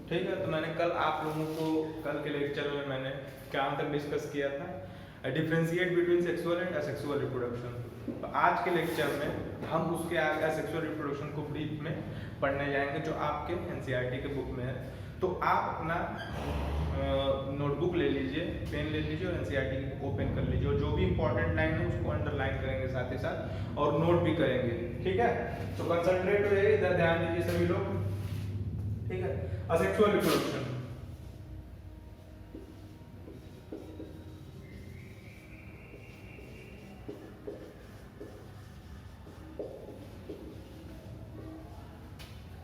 ठीक है, तो मैंने कल आप लोगों को कल के लेक्चर में मैंने क्या तक डिस्कस किया था, differentiate between sexual and asexual reproduction. तो आज के लेक्चर में हम उसके आगे असेक्सुअल रिप्रोडक्शन को ब्रीफ में पढ़ने जाएंगे जो आपके एनसीईआरटी के बुक में है। तो आप अपना नोटबुक ले लीजिए, पेन ले लीजिए और एनसीईआरटी की बुक ओपन कर लीजिए और जो भी इंपॉर्टेंट लाइन है उसको अंडरलाइन करेंगे साथ ही साथ और नोट भी करेंगे। ठीक है, तो कंसंट्रेट हो जाइए, इधर ध्यान दीजिए सभी लोग। ठीक है, असेक्सुअल रिप्रोडक्शन।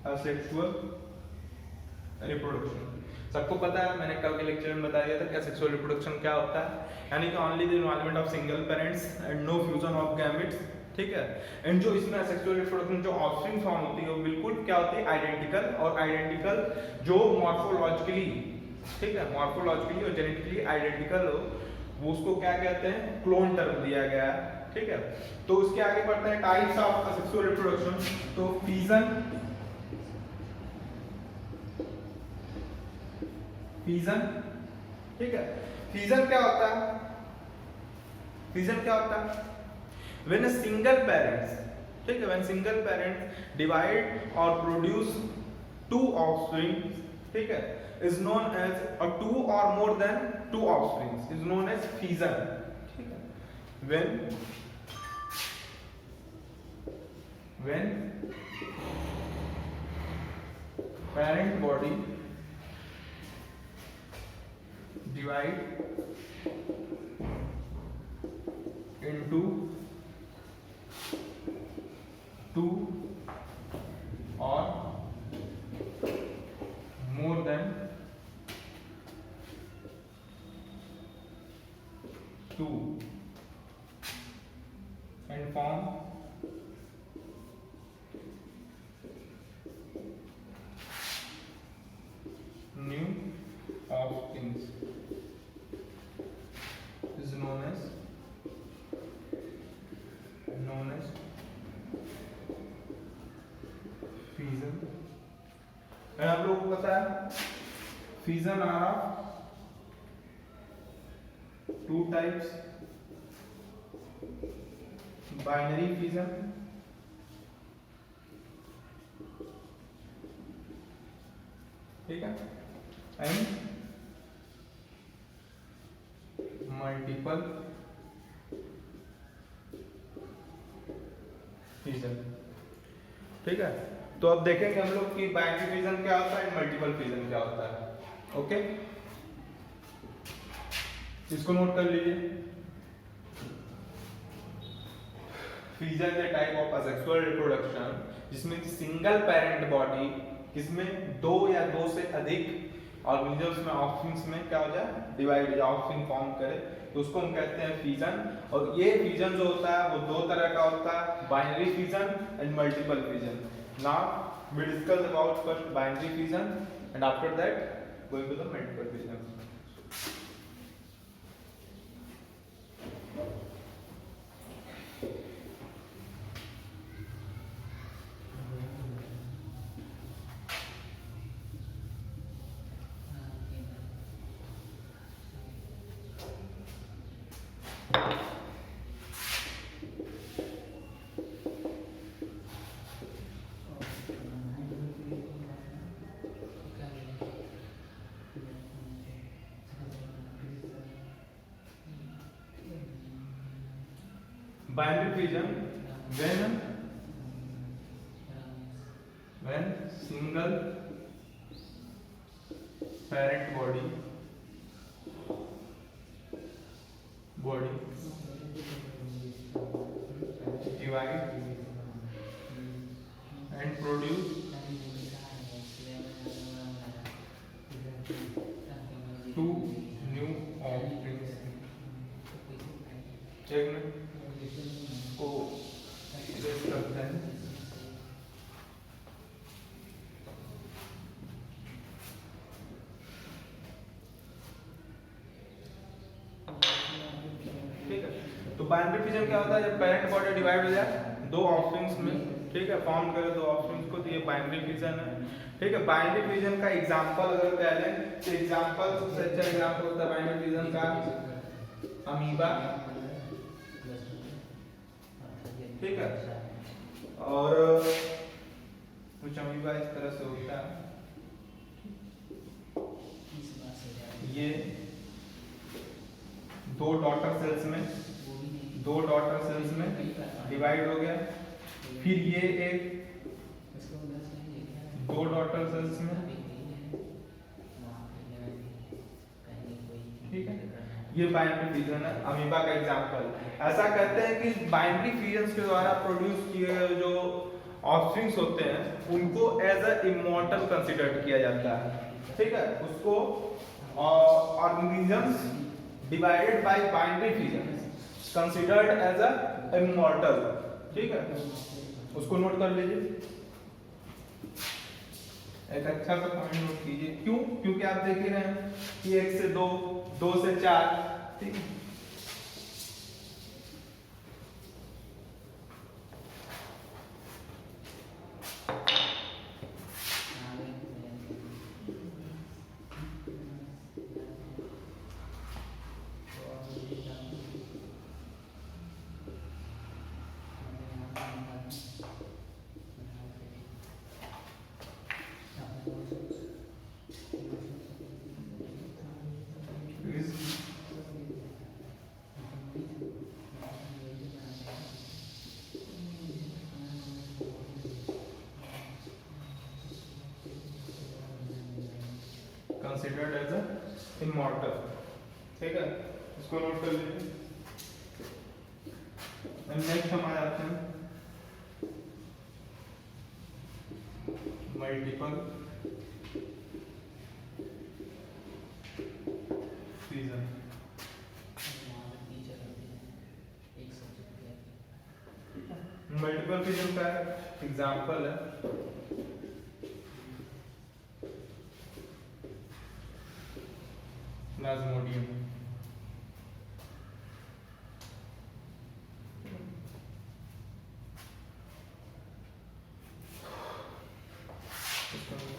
असेक्सुअल रिप्रोडक्शन सबको पता है, मैंने कल के लेक्चर में बता दिया था कि असेक्सुअल रिप्रोडक्शन क्या होता है, यानी कि only the involvement of single parents and no fusion of gametes. ठीक है, एंड जो इसमें असेक्सुअल रिप्रोडक्शन जो ऑफस्प्रिंग फॉर्म होती है वो बिल्कुल क्या होती है, आइडेंटिकल, और आइडेंटिकल जो मॉर्फोलॉजिकली, ठीक है, मॉर्फोलॉजिकली और जेनेटिकली आइडेंटिकल हो वो उसको क्या कहते हैं, क्लोन टर्म दिया गया है। ठीक है, तो उसके आगे बढ़ते हैं टाइप्स ऑफ असेक्सुअल रिप्रोडक्शन। तो फिजन, फिजन, ठीक है, फिजन क्या होता है, फिजन क्या होता है, व्हेन अ सिंगल पेरेंट्स, ठीक है, व्हेन सिंगल पेरेंट डिवाइड और प्रोड्यूस टू ऑफस्प्रिंग, ठीक है, is known as a two और more than two offsprings is known as fission. ठीक है, when parent body divide into two or more than two and form new offsprings is known as fission। And आप लोगों को पता है fission are of two types, binary fission ठीक है and multiple fission. ठीक है, तो अब देखेंगे हम लोग कि बाइनरी फिजन क्या होता है, मल्टीपल फिजन क्या होता है। ओके, इसको नोट कर लीजिए। Fission is a type of asexual reproduction जिसमें सिंगल पेरेंट बॉडी, इसमें दो या दो से अधिक ऑर्गेनिजम्स में ऑफस्प्रिंग्स में क्या हो जाए, डिवाइड या ऑफस्प्रिंग फॉर्म करे, तो उसको हम कहते हैं फिजन। और ये फिजन जो होता है वो दो तरह का होता है, binary fission and multiple fission. Now we discuss about first binary fission and after that going to the multiple fission. Binary fission when single parent body divide and produce two new offsprings। एक minute को करते हैं। ठीक है, तो binary fission क्या होता है, जब पेरेंट बॉडी डिवाइड हो जाए दो ऑफस्प्रिंग्स में, ठीक है, फॉर्म करे दो ऑफस्प्रिंग्स को, तो ये बाइनरी फिजन है। ठीक है। बाइनरी फिजन का एग्जांपल अगर कह लें तो एग्जांपल सबसे अच्छा एग्जांपल होता है बाइनरी फिजन का अमीबा, ठीक है। और कुछ अमीबा इस तरह से होता है, ये दो डॉटर सेल्स में डिवाइड हो गया, फिर ये एक दो डॉटर सेल्स में, ठीक है। ये बाइनरी फिजन है, अमीबा का एग्जांपल। ऐसा कहते हैं कि बाइनरी फिजन के द्वारा प्रोड्यूस किए गए जो ऑफस्प्रिंग्स होते हैं उनको एज अ इमॉर्टल कंसीडर किया जाता है, ठीक है। उसको organisms divided by binary fission considered as a immortal, ठीक है। उसको नोट कर लीजिए, एक अच्छा सा पॉइंट नोट कीजिए। क्यों? क्योंकि आप देख ही रहे हैं कि 1 से 2, 2 से 4, ठीक है। कंसिडर्ड एज अ इमॉर्टल, ठीक है। इसको नोट कर लीजिए। नेक्स्ट हम आ जाते हैं मल्टीपल फिजन। मल्टीपल फिजन का एग्जांपल है प्लाज्मोडियम,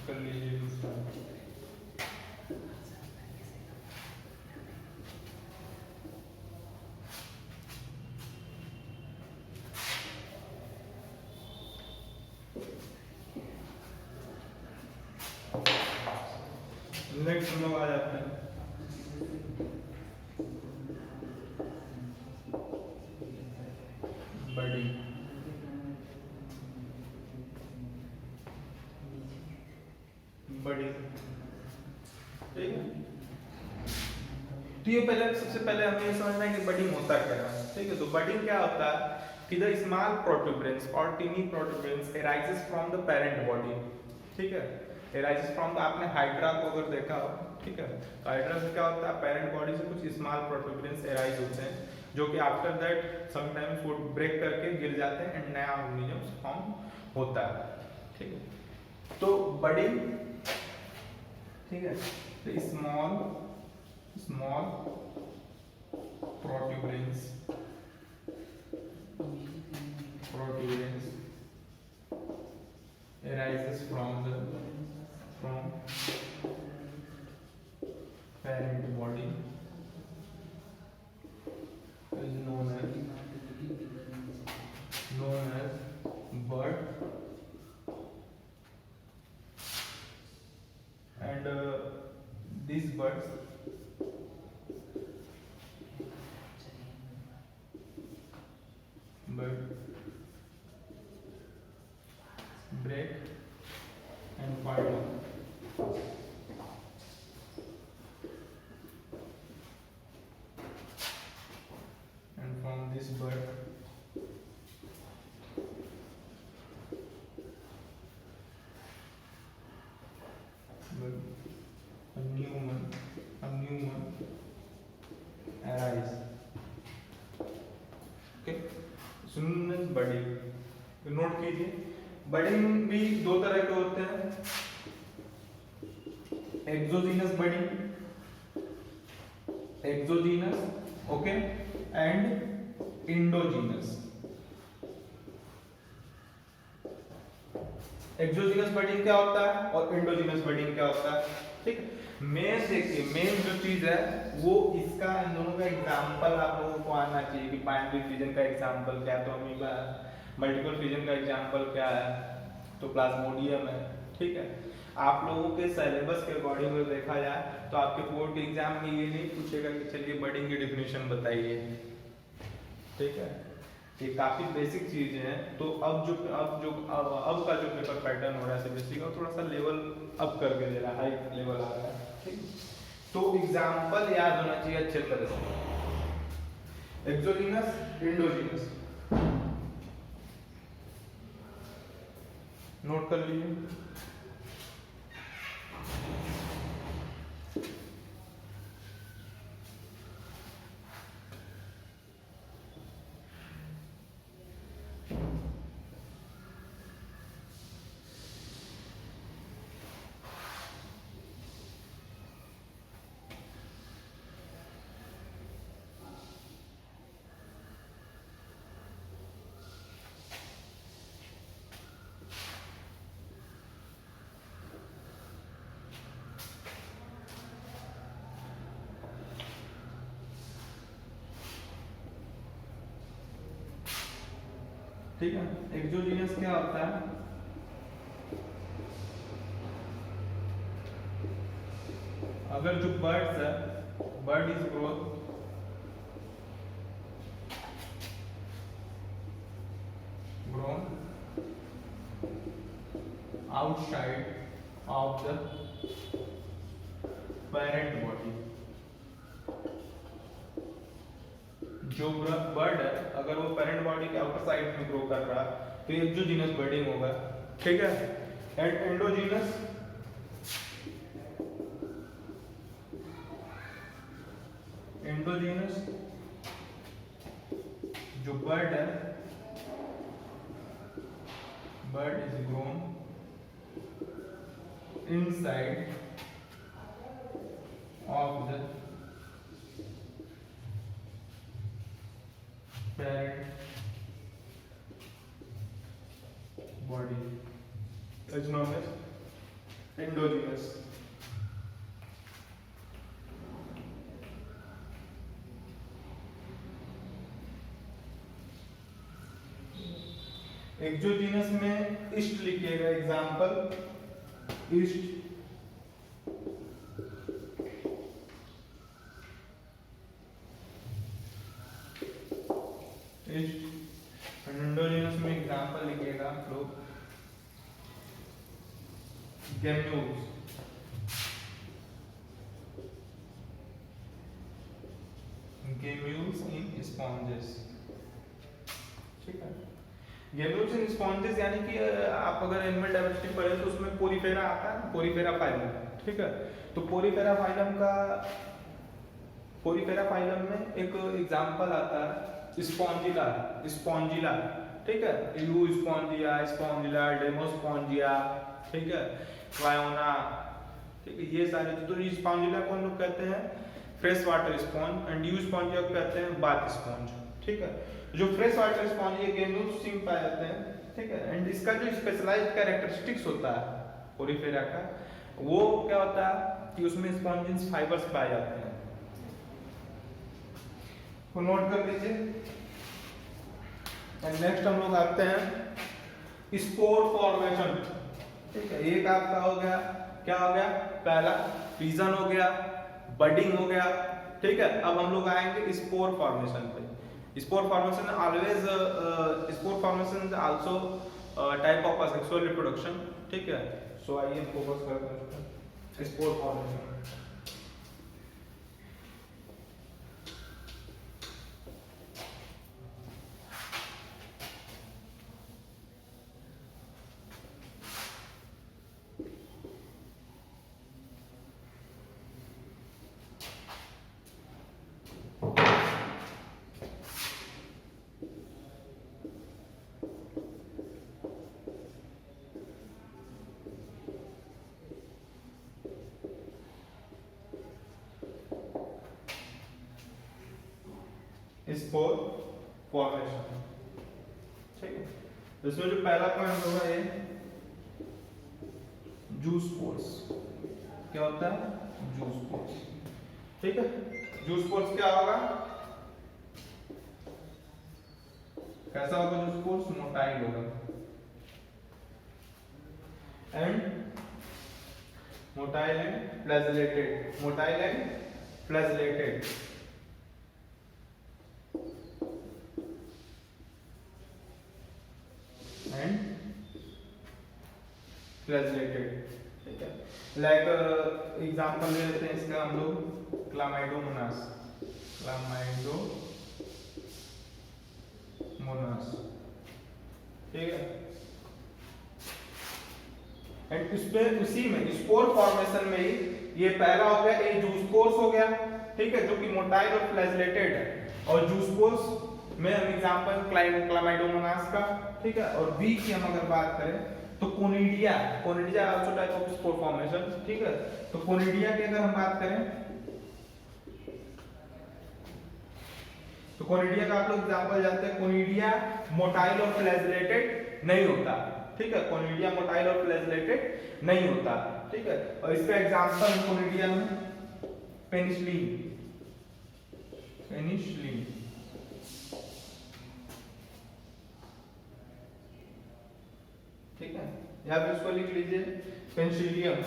कर लीजिए दूसरा। नेक्स्ट हम लोग आ जाते हैं बड़ी, बड़ी, ठीक है। तो ये पहले सबसे पहले हमें ये समझना है कि बडिंग होता क्या है, ठीक है। तो बडिंग क्या होता है कि द स्मॉल प्रोट्यूबरेंस और tiny protuberance arises from the parent body, ठीक है। अराइजेस फ्रॉम द, आपने हाइड्रा को अगर देखा हो, ठीक है, तो हाइड्रा से क्या होता है, पेरेंट बॉडी से कुछ स्मॉल प्रोट्यूबरेंस अराइज होते हैं जो कि आफ्टर दैट समटाइम्स वो ब्रेक करके गिर जाते हैं एंड नया ऑर्गेनिज्म फॉर्म होता है, ठीक है। तो बडिंग, ठीक है, तो small protuberance arises from parent body is known as bud, and these buds break and fall down, and from this bud a new one arise, okay। सुनने बडिंग नोट कीजिए। बडिंग भी दो तरह के होते हैं, exogenous budding, okay, and endogenous. Exogenous budding क्या होता है और एंडोजीनस बडिंग क्या होता है, ठीक है। मेन देखिए, मेन जो चीज है वो इसका, इन दोनों का एग्जांपल आप लोगों को आना चाहिए कि बाइनरी फिजन का एग्जांपल क्या है, तो अमीबा है, मल्टीपल फिजन का एग्जांपल क्या है, तो प्लाज्मोडियम है, ठीक है। आप लोगों के सिलेबस के अकॉर्डिंग अगर देखा जाए तो आपके बोर्ड के एग्जाम में ये नहीं पूछेगा कि चलिए बडिंग की डेफिनेशन बताइए, ठीक है। ये काफी बेसिक चीजें हैं। तो अब का जो पेपर पैटर्न हो रहा है सीबीएसई का, थोड़ा सा लेवल अप करके दे रहा है, हाई लेवल आ रहा है, ठीक। तो एग्जांपल याद होना चाहिए अच्छे तरह से, एक्सोजीनस, एंडोजीनस, नोट कर लीजिए। ठीक है, एक्सोजीनस क्या होता है, अगर जो बर्ड्स है, bird is grown outside of the parent body, जो बर्ड है अगर वो पेरेंट बॉडी के आउटर साइड में ग्रो कर रहा है तो एक्सोजीनस बर्डिंग होगा, ठीक है। एंड एंडोजीनस, एंडोजीनस जो बर्ड है, bird is grown inside of the parent body is known as endogenous. Exogenous में ईस्ट लिखिएगा, एग्जांपल ईस्ट, एंडोजीनस में एग्जांपल लिखिएगा आप लोग गेम्यूल्स, गेम्यूल्स इन स्पॉन्जेस, ठीक है। गेम्यूल्स इन स्पॉन्जेस यानी कि आप अगर एनिमल डाइवर्सिटी पढ़े तो उसमें पोरीफेरा आता है, पोरीफेरा फाइलम, ठीक है। तो पोरीफेरा फाइलम में एक एग्जांपल आता है स्पॉन्जिला, स्पॉन्जिला, ठीक है, इलू स्पॉन्जिया, स्पॉन्जिला, डेमोस्पॉन्जिया, ठीक है, क्लायोना, ठीक है। ये सारे, तो स्पॉन्जिला को हम लोग कहते हैं fresh water sponge and you Spongia को कहते हैं बाथ स्पॉन्ज, ठीक है। जो फ्रेश वाटर स्पॉन्ज ये गेम्यूल्स में पाए जाते हैं, ठीक है। एंड इसका जो स्पेशलाइज्ड कैरेक्टरिस्टिक्स होता है पोरीफेरा का, वो क्या होता है कि उसमें स्पॉन्जिन्स फाइबर्स पाए जाते हैं, तो नोट कर लीजिए। एंड नेक्स्ट हम लोग आते हैं स्पोर फॉर्मेशन, ठीक है। एक आपका हो गया, क्या हो गया, पहला फ्रीजन हो गया, बडिंग हो गया, ठीक है। अब हम लोग आएंगे स्पोर फॉर्मेशन पे। Spore formation always, spore formation is also type of sexual reproduction, ठीक है। सो आइए फोकस करते हैं स्पोर फॉर्मेशन। स्पोर फॉर्मेशन, ठीक है। इसमें जो पहला पॉइंट होगा ये जूस पोर्स। क्या होता है? Juice pores. ठीक है, जूस पोर्स क्या होगा? कैसा होगा जूस पोर्स? मोटाइल होगा। And motile and flagellated, motile and flagellated. And flagellated. ठीक है, लाइक एग्जांपल ले लेते हैं इसका हम लोग, क्लामाइडोमोनास। क्लामाइडोमोनास, ठीक है। एंड इसमें उसी में स्पोर फॉर्मेशन में ही ये पहला हो गया, ये जूस पोर्स हो गया, ठीक है, जो कि मोटाइल और फ्लैजेलेटेड है। और जूस पोर्स में हम एग्जांपल क्लामाइडोमोनास का, ठीक है। और बी की हम अगर बात करें तो conidia also type of spore formation, ठीक है। तो कोनिडिया की अगर हम बात करें तो कोनिडिया का आप लोग एग्जांपल जानते हैं, कोनिडिया मोटाइल और फ्लैजेलेटेड नहीं होता, ठीक है। कोनिडिया मोटाइल और फ्लैजेलेटेड नहीं होता, ठीक है। और इसका एग्जांपल कोनिडिया में पेनिसिलिन, ठीक है। या फिर इसको लिख लीजिए पेनिसिलियम,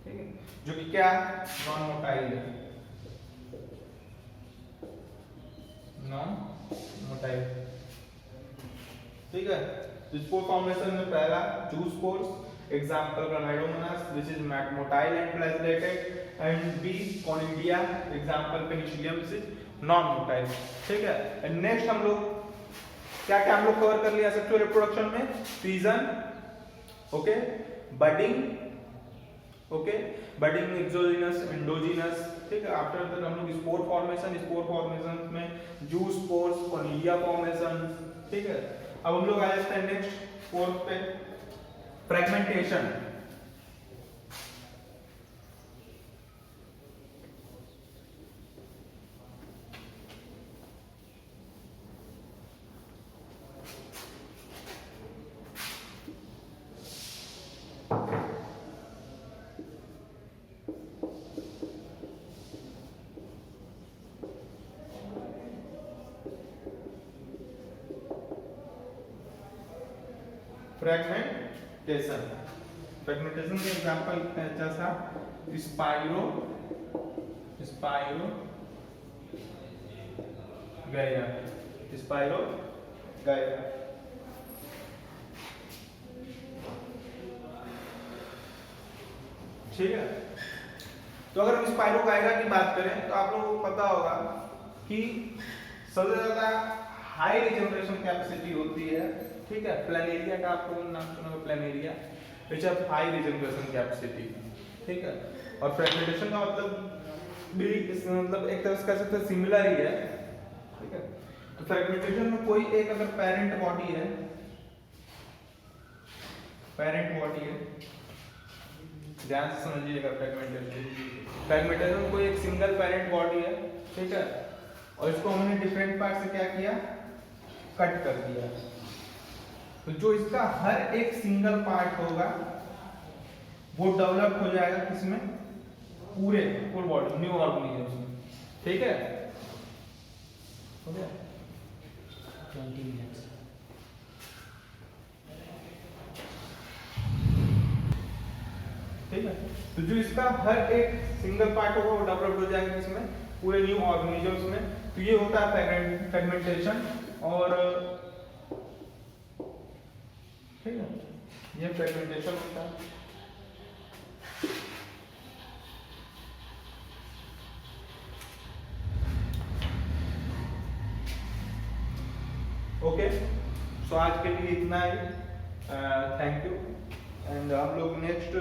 ठीक है, जो कि क्या नॉन मोटाइल है, ठीक है। स्पोर फॉर्मेशन में पहला zoospores, example Chlamydomonas this is motile and flagellated, and B conidia example Penicillium this is non motile, ठीक है। एंड नेक्स्ट हम लोग क्या क्या हम लोग कवर कर लिया सेक्सुअल रिप्रोडक्शन में? Fission, okay, budding, okay, budding exogenous, endogenous, ठीक है। आफ्टर दैट हम लोग स्पोर फॉर्मेशन में जूस पोर्स, कोनिडिया फॉर्मेशन, ठीक है। अब हम लोग आ जाते हैं नेक्स्ट फोर्थ पे, फ्रेगमेंटेशन। फ्रेगमेंटेशन के एग्जांपल जैसा स्पाइरो गायरा, ठीक है। तो अगर हम स्पाइरो गायरा की बात करें तो आप लोगों को पता होगा कि सबसे ज्यादा हाई रिजनरेशन कैपेसिटी होती है, ठीक है। प्लेनेरिया का आप लोगों ने नाम सुना होगा, planaria which have high regeneration capacity, ठीक है। और फ्रेगमेंटेशन का मतलब भी मतलब एक तरह से कह सकते हैं सिमिलर ही है, ठीक है। तो फ्रेगमेंटेशन में कोई एक अगर पेरेंट बॉडी है, ध्यान से समझिएगा, फ्रेगमेंटेशन में कोई एक सिंगल पेरेंट बॉडी है, ठीक है। और इसको हमने डिफरेंट पार्ट से क्या किया? कट कर दिया। तो जो इसका हर एक सिंगल पार्ट होगा वो डेवलप हो जाएगा किसमें? पूरे फुल बॉडी न्यू ऑर्गेनिज्म में, ठीक है। हो गया 20 मिनट्स। ठीक है, तो जो इसका हर एक सिंगल पार्ट होगा वो डेवलप हो जाएगा किसमें? पूरे न्यू ऑर्गेनिजम्स में। तो ये होता है फ्रेगमेंटेशन, और ठीक है, ये फ्रेगमेंटेशन होता है। ओके, सो आज के लिए इतना ही, थैंक यू। एंड हम लोग नेक्स्ट